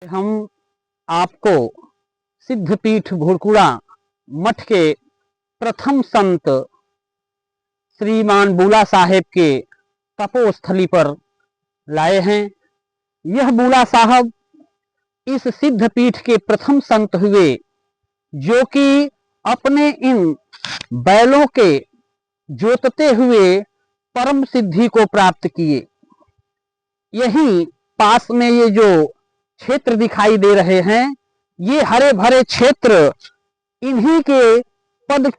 हम आपको सिद्धपीठ भुरकुड़ा मठ के प्रथम संत श्रीमान बूला साहेब के तपोस्थली पर लाए हैं। यह बूला साहब इस सिद्धपीठ के प्रथम संत हुए जो कि अपने इन बैलों के जोतते हुए परम सिद्धि को प्राप्त किए। यही पास में ये जो क्षेत्र दिखाई दे रहे हैं, ये हरे भरे क्षेत्र इन्हीं के पद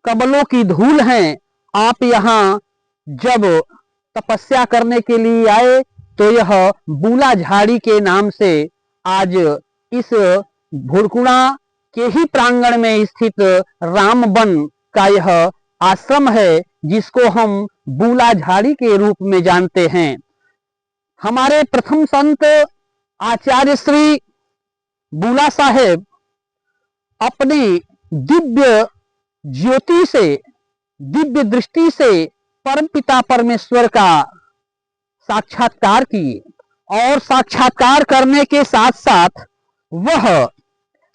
कमलों की धूल हैं। आप यहाँ जब तपस्या करने के लिए आए तो यह बूला झाड़ी के नाम से आज इस भुरकुड़ा के ही प्रांगण में स्थित रामबन का यह आश्रम है, जिसको हम बूला झाड़ी के रूप में जानते हैं। हमारे प्रथम संत आचार्य श्री बूला साहेब अपनी दिव्य ज्योति से, दिव्य दृष्टि से परमपिता परमेश्वर का साक्षात्कार किए और साक्षात्कार करने के साथ साथ वह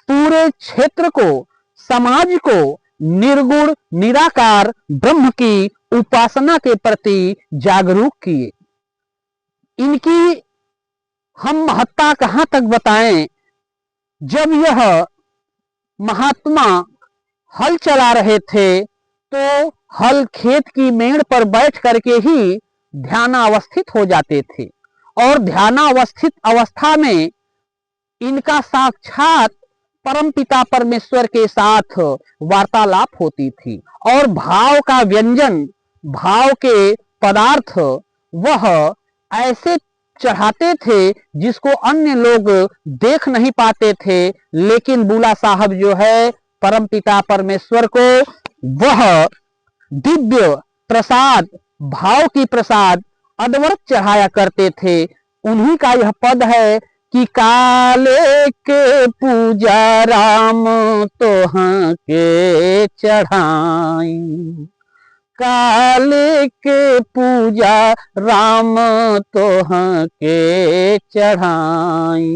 पूरे क्षेत्र को, समाज को निर्गुण निराकार ब्रह्म की उपासना के प्रति जागरूक किए। इनकी हम महत्ता कहां तक बताएं। जब यह महात्मा हल चला रहे थे तो हल खेत की मेड़ पर बैठ करके ही ध्यानावस्थित हो जाते थे और ध्यानावस्थित अवस्था में इनका साक्षात परमपिता परमेश्वर के साथ वार्तालाप होती थी और भाव का व्यंजन, भाव के पदार्थ वह ऐसे चढ़ाते थे जिसको अन्य लोग देख नहीं पाते थे, लेकिन बूला साहब जो है परमपिता परमेश्वर को वह दिव्य प्रसाद, भाव की प्रसाद अनवरत चढ़ाया करते थे। उन्हीं का यह पद है कि काले के पूजा राम तोहाँ के चढ़ाई, काले के पूजा राम तोहाँ के चढ़ाई,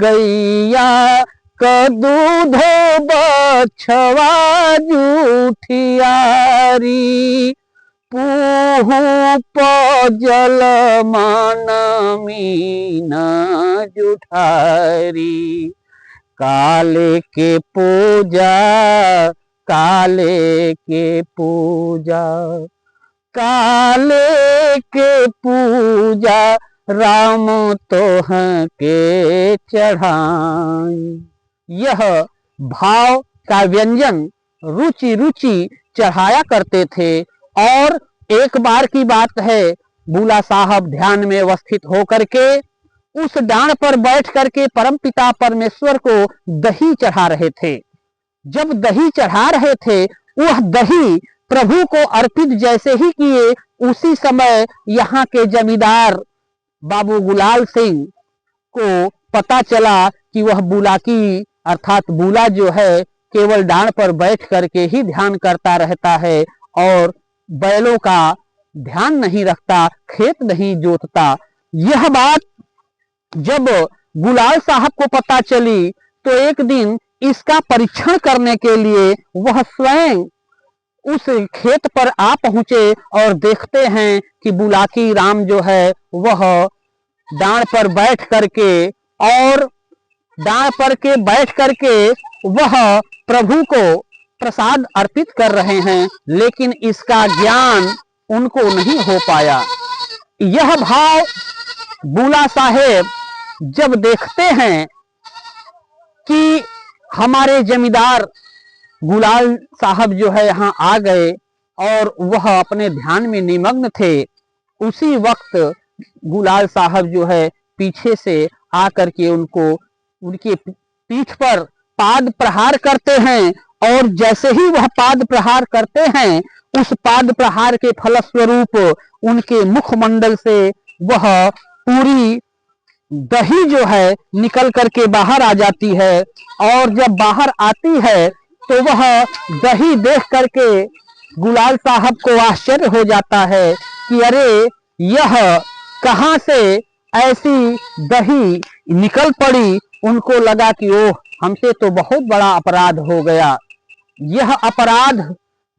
गैया का दूधो बछवा जूठियारी, पूहू पजल मान मीना जुठारी, काले के पूजा, काले के पूजा, काले के पूजा राम तोहाँ के चढ़ाई। यह भाव का व्यंजन रुचि रुचि चढ़ाया करते थे। और एक बार की बात है, बूला साहब ध्यान में अवस्थित होकर के उस डांड पर बैठ करके परमपिता परमेश्वर को दही चढ़ा रहे थे। जब दही चढ़ा रहे थे, वह दही प्रभु को अर्पित जैसे ही किए, उसी समय यहाँ के जमींदार बाबू गुलाल सिंह को पता चला कि वह बूला की अर्थात बूला जो है केवल डांड पर बैठ करके ही ध्यान करता रहता है और बैलों का ध्यान नहीं रखता, खेत नहीं जोतता। यह बात जब गुलाल साहब को पता चली तो एक दिन इसका परीक्षण करने के लिए वह स्वयं उस खेत पर आ पहुंचे और देखते हैं कि बुलाकी राम जो है वह डांड पर बैठ करके और डांड पर के बैठ करके वह प्रभु को प्रसाद अर्पित कर रहे हैं, लेकिन इसका ज्ञान उनको नहीं हो पाया। यह भाव बूला साहेब जब देखते हैं कि हमारे जमींदार गुलाल साहब जो है यहाँ आ गए और वह अपने ध्यान में निमग्न थे, उसी वक्त गुलाल साहब जो है पीछे से आकर के उनको उनके पीठ पर पाद प्रहार करते हैं और जैसे ही वह पाद प्रहार करते हैं, उस पाद प्रहार के फलस्वरूप उनके मुखमंडल से वह पूरी दही जो है निकल करके बाहर आ जाती है। और जब बाहर आती है तो वह दही देख करके गुलाल साहब को आश्चर्य हो जाता है कि अरे यह कहां से ऐसी दही निकल पड़ी। उनको लगा कि ओह, हमसे तो बहुत बड़ा अपराध हो गया। यह अपराध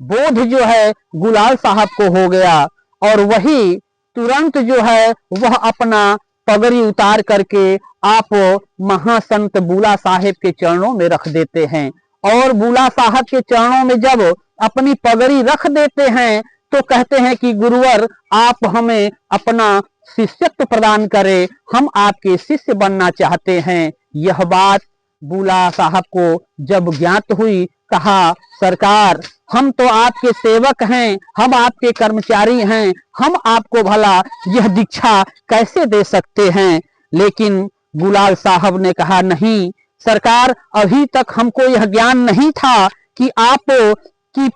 बोध जो है गुलाल साहब को हो गया और वही तुरंत जो है वह अपना पगड़ी उतार करके आप महासंत बुला साहेब के चरणों में रख देते हैं। और बुला साहब के चरणों में जब अपनी पगड़ी रख देते हैं तो कहते हैं कि गुरुवर, आप हमें अपना शिष्यत्व प्रदान करें, हम आपके शिष्य बनना चाहते हैं। यह बात बुला साहब को जब ज्ञात हुई, कहा सरकार, हम तो आपके सेवक हैं, हम आपके कर्मचारी हैं, हम आपको भला यह दीक्षा कैसे दे सकते हैं। लेकिन गुलाल साहब ने कहा नहीं सरकार, अभी तक हमको यह ज्ञान नहीं था कि आप की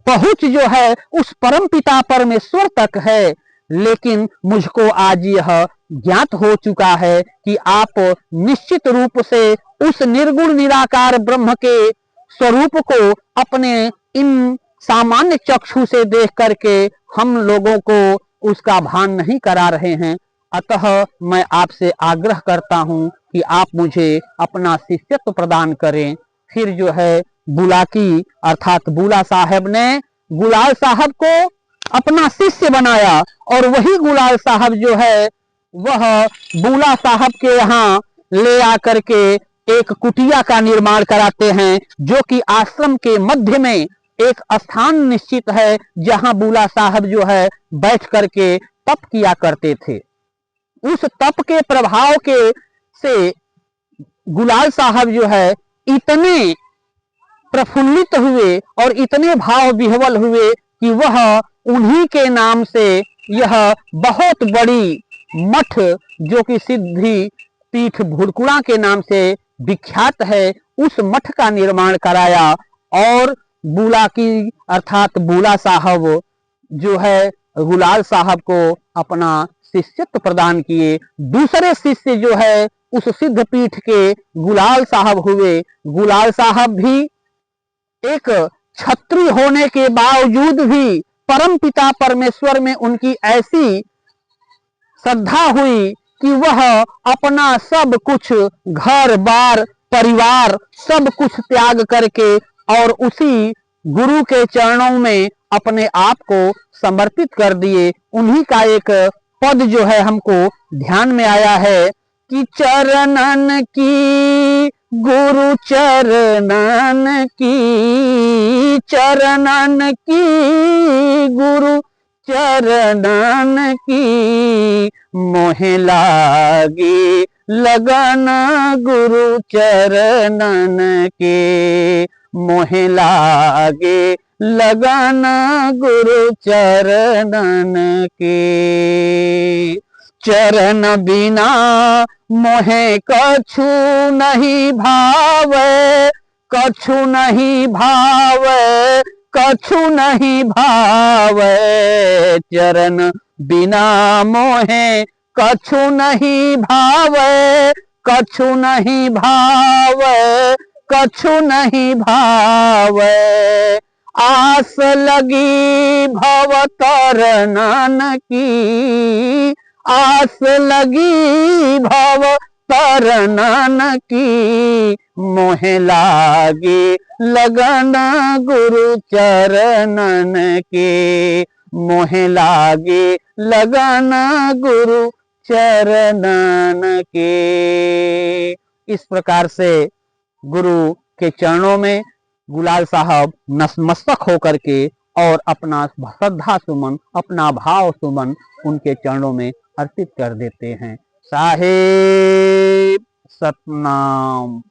पहुंच जो है उस परम पिता परमेश्वर तक है। लेकिन मुझको आज यह ज्ञात हो चुका है कि आप निश्चित रूप से उस निर्गुण निराकार ब्रह्म के स्वरूप को अपने इन सामान्य चक्षु से देख करके हम लोगों को उसका भान नहीं करा रहे हैं। अतः मैं आपसे आग्रह करता हूं कि आप मुझे अपना शिष्यत्व प्रदान करें। फिर जो है बुलाकी अर्थात बुला साहब ने गुलाल साहब को अपना शिष्य बनाया और वही गुलाल साहब जो है वह बुला साहब के यहाँ ले आकर के एक कुटिया का निर्माण कराते हैं, जो कि आश्रम के मध्य में एक स्थान निश्चित है जहां बुला साहब जो है बैठ करके तप किया करते थे। उस तप के प्रभाव के से गुलाल साहब जो है इतने प्रफुल्लित हुए और इतने भाव विह्वल हुए कि वह उन्हीं के नाम से यह बहुत बड़ी मठ, जो कि सिद्धि पीठ भुरकुड़ा के नाम से विख्यात है, उस मठ का निर्माण कराया। और बुला की अर्थात बुला साहब जो है गुलाल साहब को अपना शिष्यत्व प्रदान किए। दूसरे शिष्य जो है उस सिद्ध पीठ के गुलाल साहब हुए। गुलाल साहब भी एक छत्री होने के बावजूद भी परम पिता परमेश्वर में उनकी ऐसी श्रद्धा हुई कि वह अपना सब कुछ, घर बार परिवार सब कुछ त्याग करके और उसी गुरु के चरणों में अपने आप को समर्पित कर दिए। उन्हीं का एक पद जो है हमको ध्यान में आया है कि चरणन की गुरु चरणन की, चरणन की गुरु चरणन की, मोहे लागी लगन गुरु चरणन के, मोहे लागे लगन गुरु चरणन के। चरण बिना मोहे कछु नहीं भावे, कछु नहीं भावे, कछु नहीं भावे। चरण बिना मोहे कछु नहीं भावे, कछु नहीं भावे, कछु नहीं भावे। आस लगी भव तरनन की, आस लगी भव तरनन की, मोहे लागे लगन गुरु चरणन के, मोहे लागे लगन गुरु चरणन के। इस प्रकार से गुरु के चरणों में गुलाल साहब नतमस्तक होकर के और अपना श्रद्धा सुमन, अपना भाव सुमन उनके चरणों में अर्पित कर देते हैं। साहेब सतनाम।